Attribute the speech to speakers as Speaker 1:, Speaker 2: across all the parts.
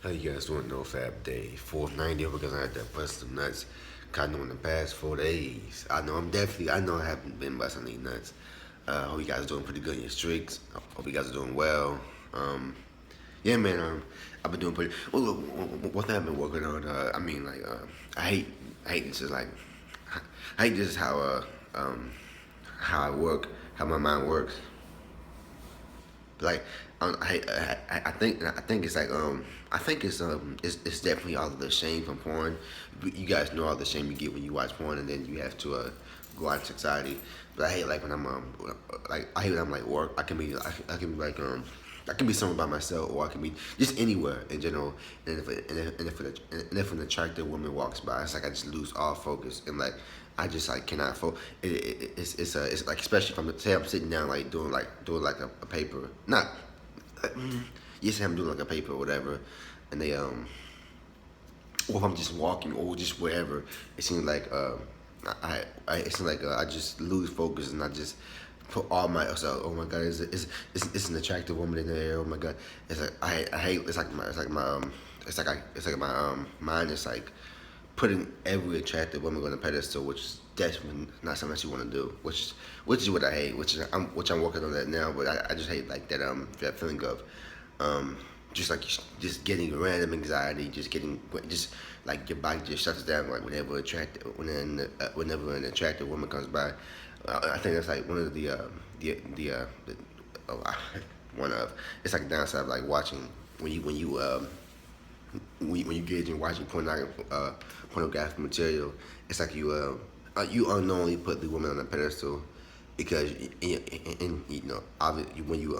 Speaker 1: How you guys doing? NoFap Day 490 because I had that bust some nuts. Kind of in the past 4 days. I know I haven't been busting any nuts. Hope you guys are doing pretty good in your streaks. Hope you guys are doing well. Yeah, man. I've been doing pretty. One thing I've been working on. I hate this is like, I hate this is how I work, how my mind works. Like I think it's like it's definitely all of the shame from porn. You guys know all the shame you get when you watch porn, and then you have to go out in society. But I hate like when I'm I hate when I'm like work. I can be like I can be somewhere by myself, or I can be just anywhere in general. And if an attractive woman walks by, it's like I just lose all focus, and like I just like cannot focus. It's like, especially if I'm sitting down like doing like a paper, not you say I'm doing like a paper or whatever, and or if I'm just walking or just wherever, it seems like it seems like I just lose focus, and I just put all my so, oh my god, it's an attractive woman in there. Oh my god, it's like I hate it's like my mind is like putting every attractive woman on a pedestal, which is definitely not something that you want to do. Which is what I hate. Which I'm working on that now. But I just hate like that feeling of um, just getting random anxiety, just like your body just shuts down like whenever an attractive woman comes by. I think that's like one of the oh, one of it's like downside of like watching when you get in watching pornographic material. It's like you unknowingly put the woman on a pedestal because you know obviously when you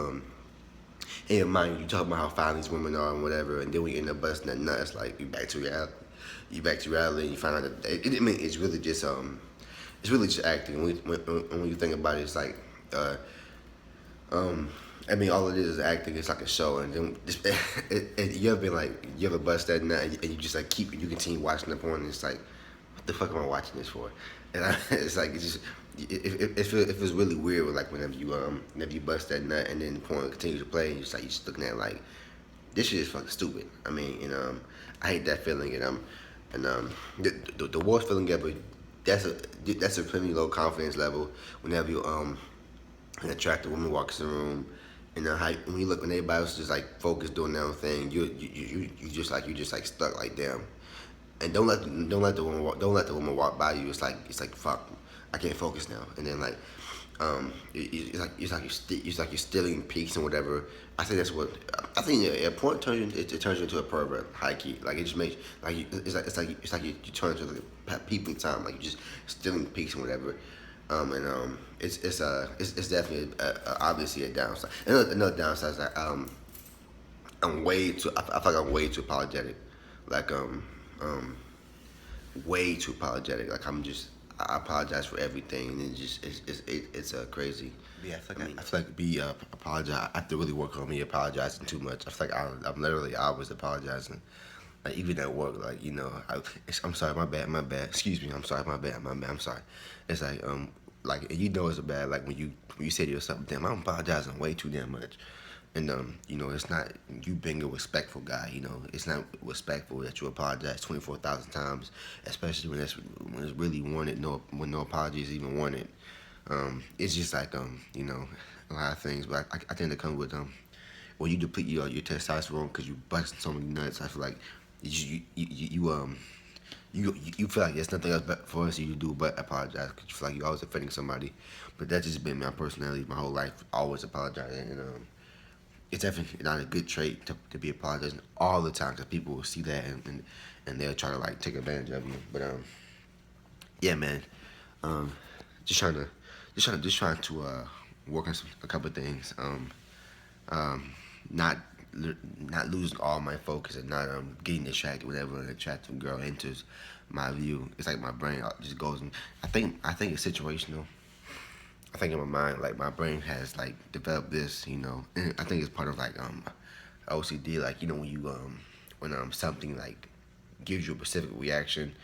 Speaker 1: in your mind you talk about how fine these women are and whatever, and then when you end up busting that nut, it's like you back to reality, and you find out that I mean it's really just acting. When you think about it, it's like uh, um, I mean, all it is acting. It's like a show, and then you ever bust that nut, and you just like you continue watching the porn, and it's like, what the fuck am I watching this for? And it's like it's just it feels really weird like whenever you bust that nut, and then the porn continues to play, and you're just looking at it like this shit is fucking stupid. I mean, I hate that feeling, the worst feeling ever. That's a pretty low confidence level whenever an attractive woman walks in the room, and when you look when everybody else is just like focused doing their own thing, you just like stuck like damn. And don't let the woman walk by you. It's like fuck, I can't focus now. And then like it's like you're stealing peaks and whatever. I think that's what I think. Yeah, porn it turns you into a pervert, high key. Like it just makes like it's like you turn into like peeping time. Like you're just stealing peaks and whatever. It's definitely obviously a downside. Another downside is that I feel like I'm way too apologetic. Like way too apologetic. Like I apologize for everything, and it's crazy.
Speaker 2: Yeah, I feel
Speaker 1: I
Speaker 2: like
Speaker 1: mean,
Speaker 2: I feel like be apologize. I have to really work on me apologizing too much. I feel like I'm literally always apologizing. Like even at work, like I'm sorry, my bad. Excuse me, I'm sorry, my bad. I'm sorry. It's like and you know it's a bad. Like when you say to yourself, damn, I'm apologizing way too damn much. And it's not you being a respectful guy. It's not respectful that you apologize 24,000 times, especially when it's really warranted. When no apology is even warranted. It's just like a lot of things, but I think that comes with when you deplete your testosterone because you bust so many nuts. I feel like you feel like there's nothing else for us you to do but apologize because you feel like you're always offending somebody. But that's just been my personality my whole life, always apologizing, and it's definitely not a good trait to be apologizing all the time because people will see that, and they'll try to like take advantage of you. But yeah, man, um, just trying to just trying to work on a couple of things. Um, not not losing all my focus and not getting distracted whenever an attractive girl enters my view. It's like my brain just goes. I think it's situational. I think in my mind, like my brain has like developed this, and I think it's part of like OCD. Like when something like gives you a specific reaction,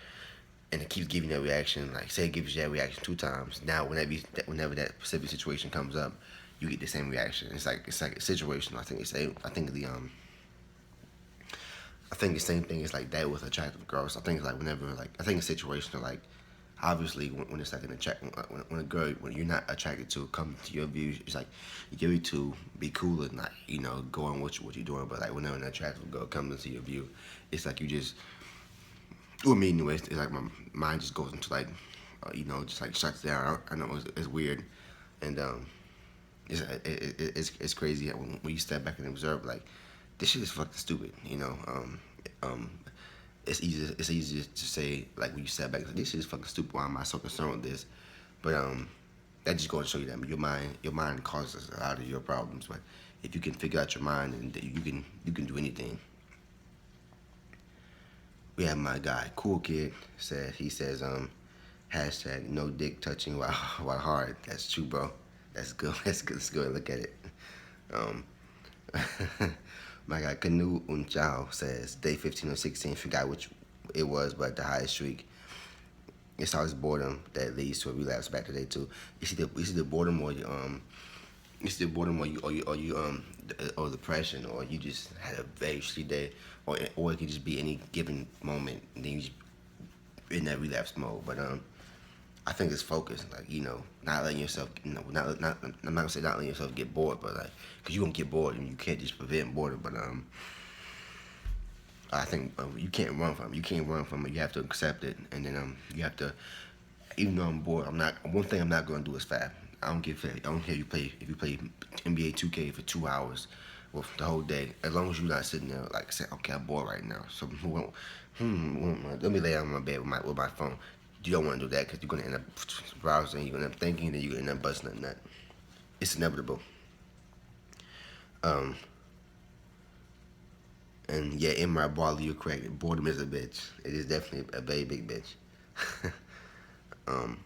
Speaker 2: and it keeps giving that reaction. Like say it gives you that reaction 2 times. Now whenever that specific situation comes up, you get the same reaction. It's like situational. I think I think the same thing is like that with attractive girls. I think like whenever like I think it's situational. Like obviously when it's like an attract when a girl when you're not attracted to come to your view, it's like you get to be cool and like go on what you're doing. But like whenever an attractive girl comes into your view, it's like you just well me anyways. It's like my mind just goes into like just like shuts down. I know it's weird, and it's crazy when you step back and observe like this shit is fucking stupid. Um, it's easy to say like when you step back like, this shit is fucking stupid. Why am I so concerned with this? But that just goes to show you that your mind causes a lot of your problems. But if you can figure out your mind and you can do anything. We have my guy Cool Kid says hashtag no dick touching while hard. That's true, bro. That's good. That's good. Let's go and look at it. Um, my guy Canoe Unchao says day 15 or 16. Forgot which it was, but the highest streak. It's always boredom that leads to a relapse back to day two. You see the boredom or depression, or you just had a very shitty day, or it could just be any given moment, and then you just in that relapse mode. But I think it's focus, like not letting yourself, not I'm not gonna say not letting yourself get bored, but like, cause you gonna get bored and you can't just prevent boredom. But I think you can't run from it. You can't run from it. You have to accept it, and then you have to. Even though I'm bored, I'm not. One thing I'm not gonna do is fap. I don't give. I don't care if you play NBA 2K for 2 hours, well the whole day. As long as you're not sitting there like saying, okay, I'm bored right now. So let me lay down on my bed with my phone. You don't want to do that because you're gonna end up browsing. You're gonna end up thinking, and you're gonna end up busting a nut. It's inevitable. Um, and yeah, in my Barley, you're correct. Boredom is a bitch. It is definitely a very big bitch. um,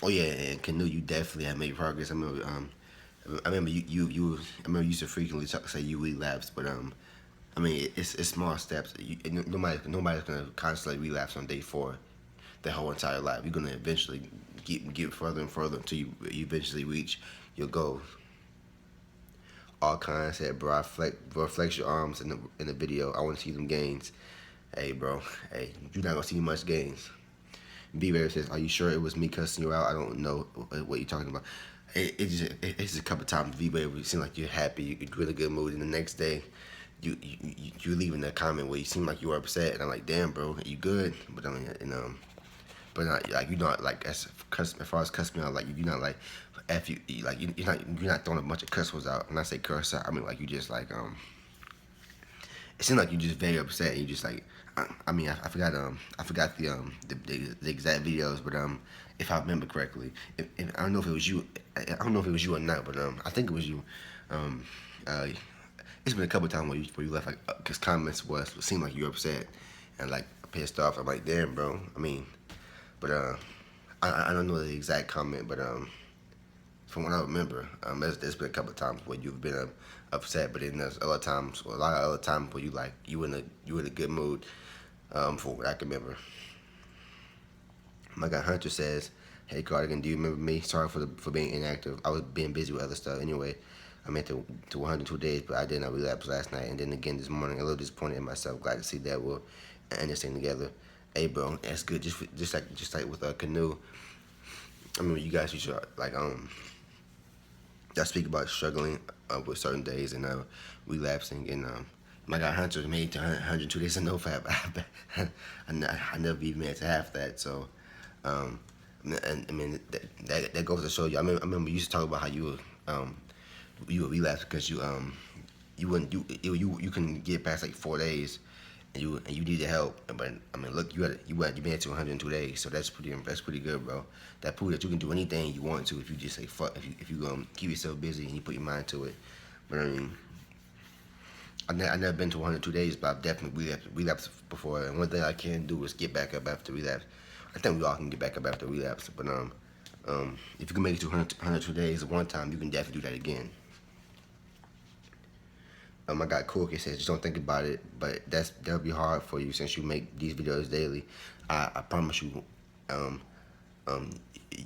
Speaker 2: oh yeah, and Canoe, you definitely have made progress. I remember I remember you used to frequently say you relapse, but I mean it's small steps. Nobody's gonna constantly relapse on day four, their whole entire life. You're gonna eventually get further and further until you eventually reach your goal. All kinds said, bro, flex your arms in the video. I want to see them gains. Hey, bro. Hey, you're not gonna see much gains. B Rare says, "Are you sure it was me cussing you out? I don't know what you're talking about." It's a couple times V Rare where you seem like you're happy, you're in a really good mood, and the next day you leaving a comment where you seem like you were upset, and I'm like, "Damn, bro, you good?" But I mean, but not like you're not like as far as cuss me out, like you're not like f you like you're not throwing a bunch of cuss words out. When I say curse out, I mean like you just like it seemed like you're just very upset. And you just like, I forgot the exact videos, but if I remember correctly, if I don't know if it was you, I don't know if it was you or not, but I think it was you. Um, uh, it's been a couple times where you left like, cause comments seemed like you were upset and like pissed off. I'm like, damn, bro. I mean, but I don't know the exact comment, but from what I remember, there's been a couple of times where you've been upset, but then there's other times, a lot of other times where you in a good mood. For what I can remember. My guy Hunter says, "Hey Cardigan, do you remember me? Sorry for being inactive. I was being busy with other stuff. Anyway, I made to 102 days, but I did not relapse last night, and then again this morning. A little disappointed in myself. Glad to see that we'll end this thing together. Hey, bro, that's good. Just like with Canoe. I mean, you guys used to like I speak about struggling with certain days and relapsing. And my guy Hunter made it to 102 days of NoFap. I never even made it to half that. So, and I mean that goes to show you. I remember you used to talk about how you would relapse because you wouldn't you couldn't get past like 4 days. And you needed help, but I mean, look, you made it to 102 days, so that's pretty good, bro. That proves that you can do anything you want to if you just say fuck, if you keep yourself busy and you put your mind to it. But I mean, I've never been to 102 days, but I've definitely relapsed before. And one thing I can do is get back up after relapse. I think we all can get back up after relapse, but if you can make it to 102 days at one time, you can definitely do that again. I got Cool Kid says, just don't think about it, but that'll be hard for you since you make these videos daily. I promise you, um,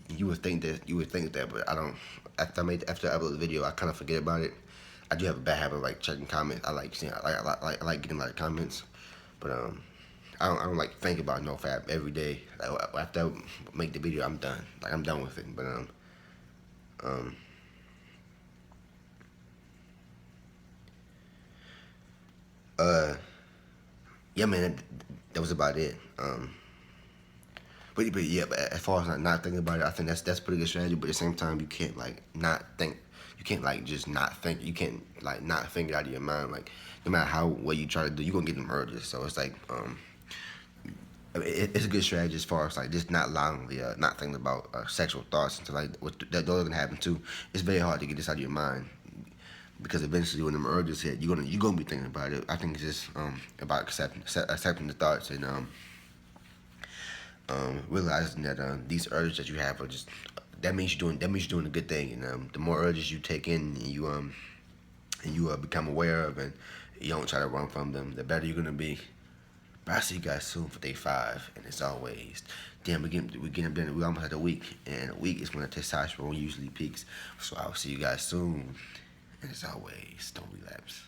Speaker 2: you would think that, but I don't. After I upload the video, I kind of forget about it. I do have a bad habit of like checking comments. I like seeing, I like getting like comments, but I don't like think about NoFap every day. Like after I make the video, I'm done. Like I'm done with it. But um, uh, yeah, man, that was about it. But yeah, but as far as like not thinking about it, I think that's pretty good strategy. But at the same time, you can't like not think. You can't like just not think. You can't like not think it out of your mind. Like no matter how what you try to do, you're gonna get them urges. So it's like I mean, it's a good strategy as far as like just not allowing not thinking about sexual thoughts until like what those are gonna happen too. It's very hard to get this out of your mind because eventually when them urges hit, you're gonna be thinking about it. I think it's just about accepting the thoughts and realizing that these urges that you have are just that means you're doing a good thing. And the more urges you take in and you become aware of and you don't try to run from them, the better you're gonna be. But I'll see you guys soon for day 5, and as always, damn, we getting done. We almost had a week, and a week is when the testosterone usually peaks. So I'll see you guys soon, and as always, don't relapse.